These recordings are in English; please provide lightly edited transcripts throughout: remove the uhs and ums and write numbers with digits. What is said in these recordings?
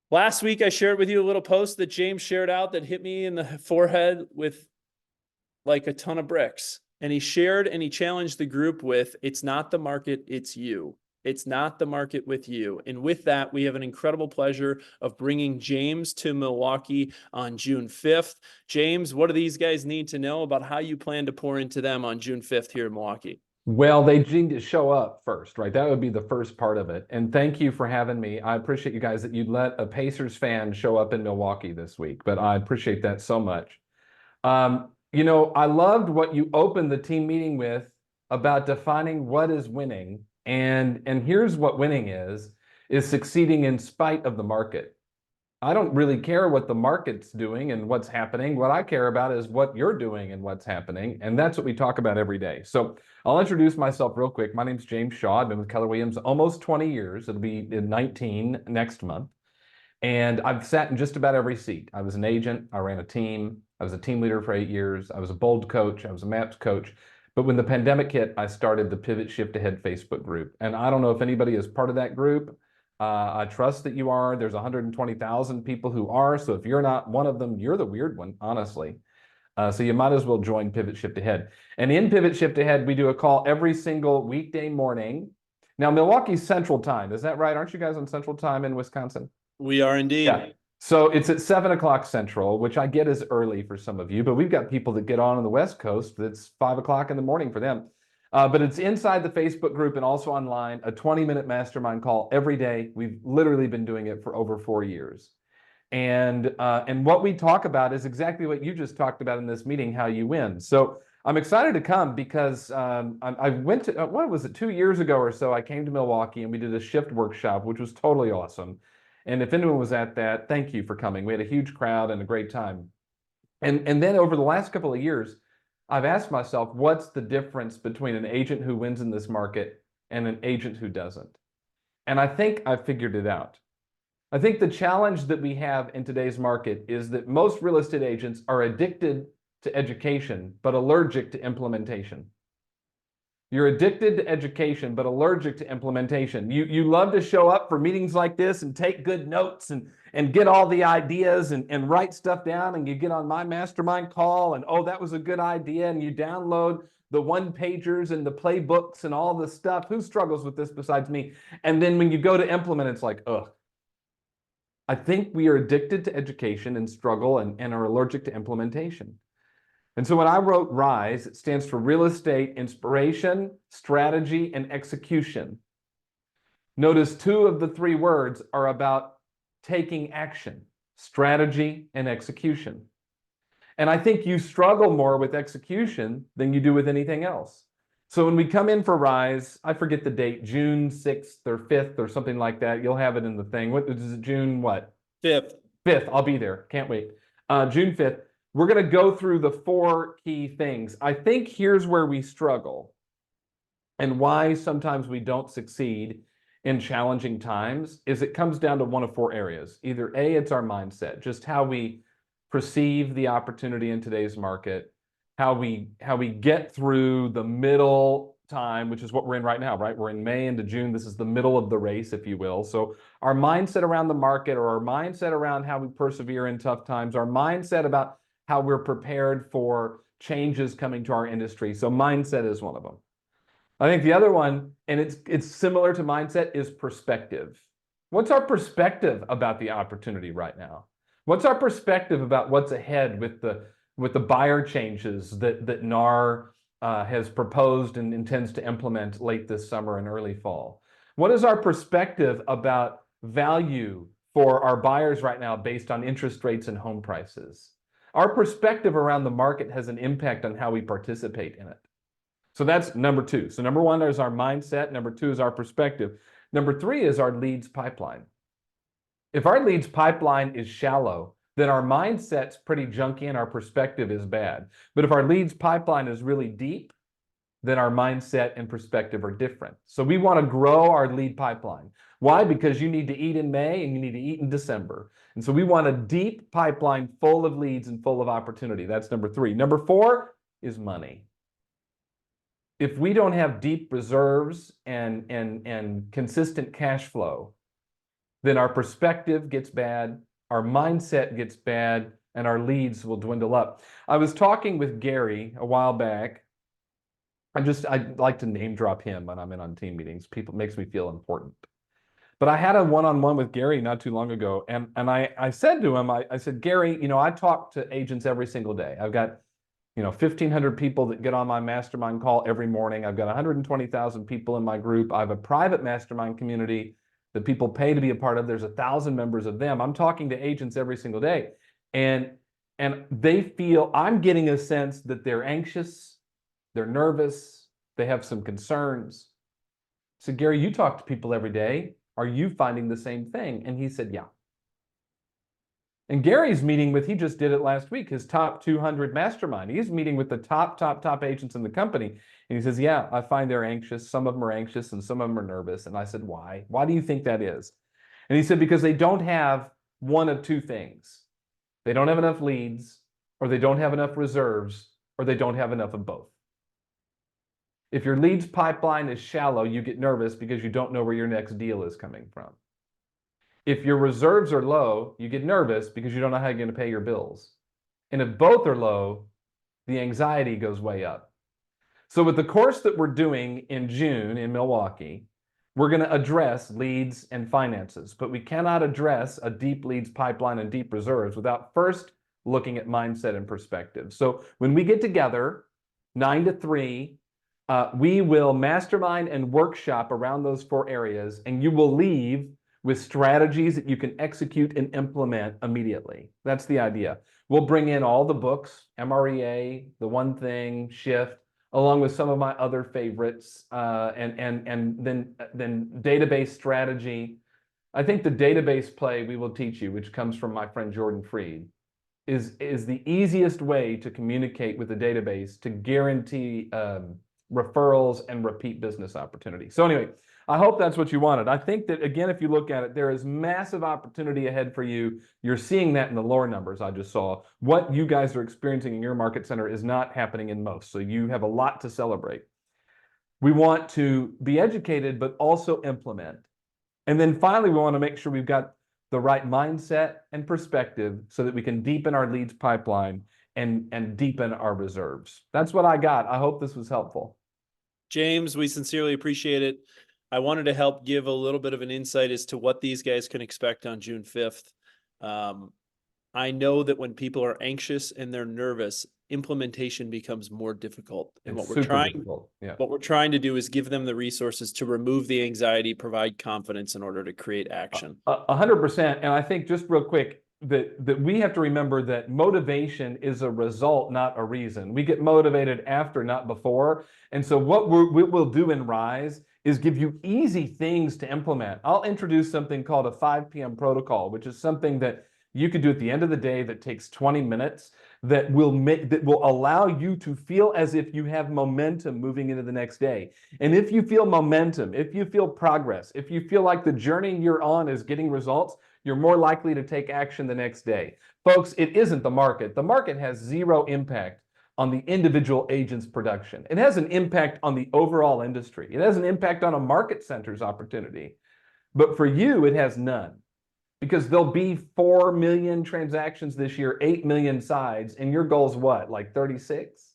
Last week, I shared with you a little post that James shared out that hit me in the forehead with like a ton of bricks. And he shared and he challenged the group with, it's not the market, it's you. It's not the market with you. And with that, we have an incredible pleasure of bringing James to Milwaukee on June 5th. James, what do these guys need to know about how you plan to pour into them on June 5th here in Milwaukee? Well, they need to show up first, right? That would be the first part of it. And thank you for having me. I appreciate you guys that you'd let a Pacers fan show up in Milwaukee this week, but I appreciate that so much. I loved what you opened the team meeting with about defining what is winning. And here's what winning is succeeding in spite of the market. I don't really care what the market's doing and what's happening. What I care about is what you're doing and what's happening. And that's what we talk about every day. So I'll introduce myself real quick. My name's James Shaw. I've been with Keller Williams almost 20 years. It'll be in 19 next month. And I've sat in just about every seat. I was an agent. I ran a team. I was a team leader for 8 years. I was a bold coach. I was a MAPS coach. But when the pandemic hit, I started the Pivot Shift Ahead Facebook group. And I don't know if anybody is part of that group. I trust that you are. There's 120,000 people who are. So if you're not one of them, you're the weird one, honestly. So you might as well join Pivot Shift Ahead. And in Pivot Shift Ahead, we do a call every single weekday morning. Now, Milwaukee's Central Time. Is that right? Aren't you guys on Central Time in Wisconsin? We are indeed. Yeah. So it's at 7 o'clock Central, which I get is early for some of you, but we've got people that get on the West Coast. That's 5 o'clock in the morning for them. But it's inside the Facebook group and also online, a 20-minute mastermind call every day. We've literally been doing it for over 4 years. And what we talk about is exactly what you just talked about in this meeting, how you win. So I'm excited to come because I went to, what was it, 2 years ago or so, I came to Milwaukee and we did a shift workshop, which was totally awesome. And if anyone was at that, thank you for coming. We had a huge crowd and a great time. And then over the last couple of years, I've asked myself, what's the difference between an agent who wins in this market and an agent who doesn't? And I think I've figured it out. I think the challenge that we have in today's market is that most real estate agents are addicted to education, but allergic to implementation. You're addicted to education, but allergic to implementation. You love to show up for meetings like this and take good notes and get all the ideas and write stuff down, and you get on my mastermind call and, oh, that was a good idea, and you download the one-pagers and the playbooks and all the stuff. Who struggles with this besides me? And then when you go to implement, it's like, ugh. I think we are addicted to education and struggle and are allergic to implementation. And so when I wrote RISE, it stands for Real Estate Inspiration, Strategy, and Execution. Notice 2 of the 3 words are about taking action, strategy, and execution. And I think you struggle more with execution than you do with anything else. So when we come in for RISE, I forget the date, June 6th or 5th or something like that. You'll have it in the thing. What is it, June what? 5th. 5th, I'll be there. Can't wait. June 5th. We're going to go through the 4 key things. I think here's where we struggle and why sometimes we don't succeed in challenging times is it comes down to one of 4 areas. Either A, it's our mindset, just how we perceive the opportunity in today's market, how we get through the middle time, which is what we're in right now, right? We're in May into June. This is the middle of the race, if you will. So our mindset around the market or our mindset around how we persevere in tough times, our mindset about how we're prepared for changes coming to our industry. So mindset is one of them. I think the other one, and it's similar to mindset, is perspective. What's our perspective about the opportunity right now? What's our perspective about what's ahead with the buyer changes that NAR has proposed and intends to implement late this summer and early fall? What is our perspective about value for our buyers right now based on interest rates and home prices? Our perspective around the market has an impact on how we participate in it. So that's number 2. So number 1 is our mindset. Number 2 is our perspective. Number 3 is our leads pipeline. If our leads pipeline is shallow, then our mindset's pretty junky and our perspective is bad. But if our leads pipeline is really deep, then our mindset and perspective are different. So we want to grow our lead pipeline. Why? Because you need to eat in May and you need to eat in December. And so we want a deep pipeline full of leads and full of opportunity. That's number 3. Number 4 is money. If we don't have deep reserves and consistent cash flow, then our perspective gets bad, our mindset gets bad, and our leads will dwindle up. I was talking with Gary a while back. I like to name drop him when I'm in on team meetings. People makes me feel important. But I had a one-on-one with Gary not too long ago, and I said to him, I said, Gary, I talk to agents every single day. I've got 1,500 people that get on my mastermind call every morning. I've got 120,000 people in my group. I have a private mastermind community that people pay to be a part of. There's 1,000 members of them. I'm talking to agents every single day, and they feel, I'm getting a sense that they're anxious, they're nervous, they have some concerns. So Gary, you talk to people every day. Are you finding the same thing? And he said, yeah. And Gary's meeting with, he just did it last week, his top 200 mastermind. He's meeting with the top agents in the company. And he says, yeah, I find they're anxious. Some of them are anxious and some of them are nervous. And I said, why? Why do you think that is? And he said, because they don't have one of two things. They don't have enough leads, or they don't have enough reserves, or they don't have enough of both. If your leads pipeline is shallow, you get nervous because you don't know where your next deal is coming from. If your reserves are low, you get nervous because you don't know how you're going to pay your bills. And if both are low, the anxiety goes way up. So with the course that we're doing in June in Milwaukee, we're going to address leads and finances, but we cannot address a deep leads pipeline and deep reserves without first looking at mindset and perspective. So when we get together, 9 to 3, we will mastermind and workshop around those 4 areas, and you will leave with strategies that you can execute and implement immediately. That's the idea. We'll bring in all the books, MREA, The One Thing, Shift, along with some of my other favorites, and then database strategy. I think the database play we will teach you, which comes from my friend Jordan Freed, is the easiest way to communicate with the database to guarantee referrals and repeat business opportunities. So anyway, I hope that's what you wanted. I think that, again, if you look at it, there is massive opportunity ahead for you. You're seeing that in the lower numbers I just saw. What you guys are experiencing in your market center is not happening in most. So you have a lot to celebrate. We want to be educated, but also implement. And then finally, we want to make sure we've got the right mindset and perspective so that we can deepen our leads pipeline and deepen our reserves. That's what I got. I hope this was helpful. James, we sincerely appreciate it. I wanted to help give a little bit of an insight as to what these guys can expect on June 5th. I know that when people are anxious and they're nervous, implementation becomes more difficult. And what we're trying to do is give them the resources to remove the anxiety, provide confidence in order to create action. 100%. And I think, just real quick, that we have to remember that motivation is a result, not a reason. We get motivated after, not before. And so what we will do in Rise is give you easy things to implement. I'll introduce something called a 5 p.m. protocol, which is something that you could do at the end of the day that takes 20 minutes that will allow you to feel as if you have momentum moving into the next day. And if you feel momentum, if you feel progress, if you feel like the journey you're on is getting results, you're more likely to take action the next day. Folks, it isn't the market. The market has zero impact on the individual agent's production. It has an impact on the overall industry. It has an impact on a market center's opportunity. But for you, it has none. Because there'll be 4 million transactions this year, 8 million sides, and your goal's what, like 36?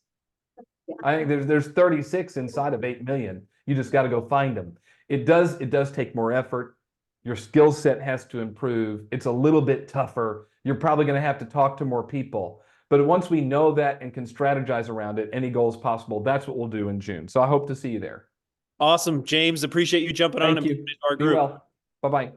Yeah. I think there's 36 inside of 8 million. You just got to go find them. It does take more effort. Your skill set has to improve. It's a little bit tougher. You're probably going to have to talk to more people. But once we know that and can strategize around it, any goal is possible. That's what we'll do in June. So I hope to see you there. Awesome. James, appreciate you jumping on and being our group. Be well. Bye-bye.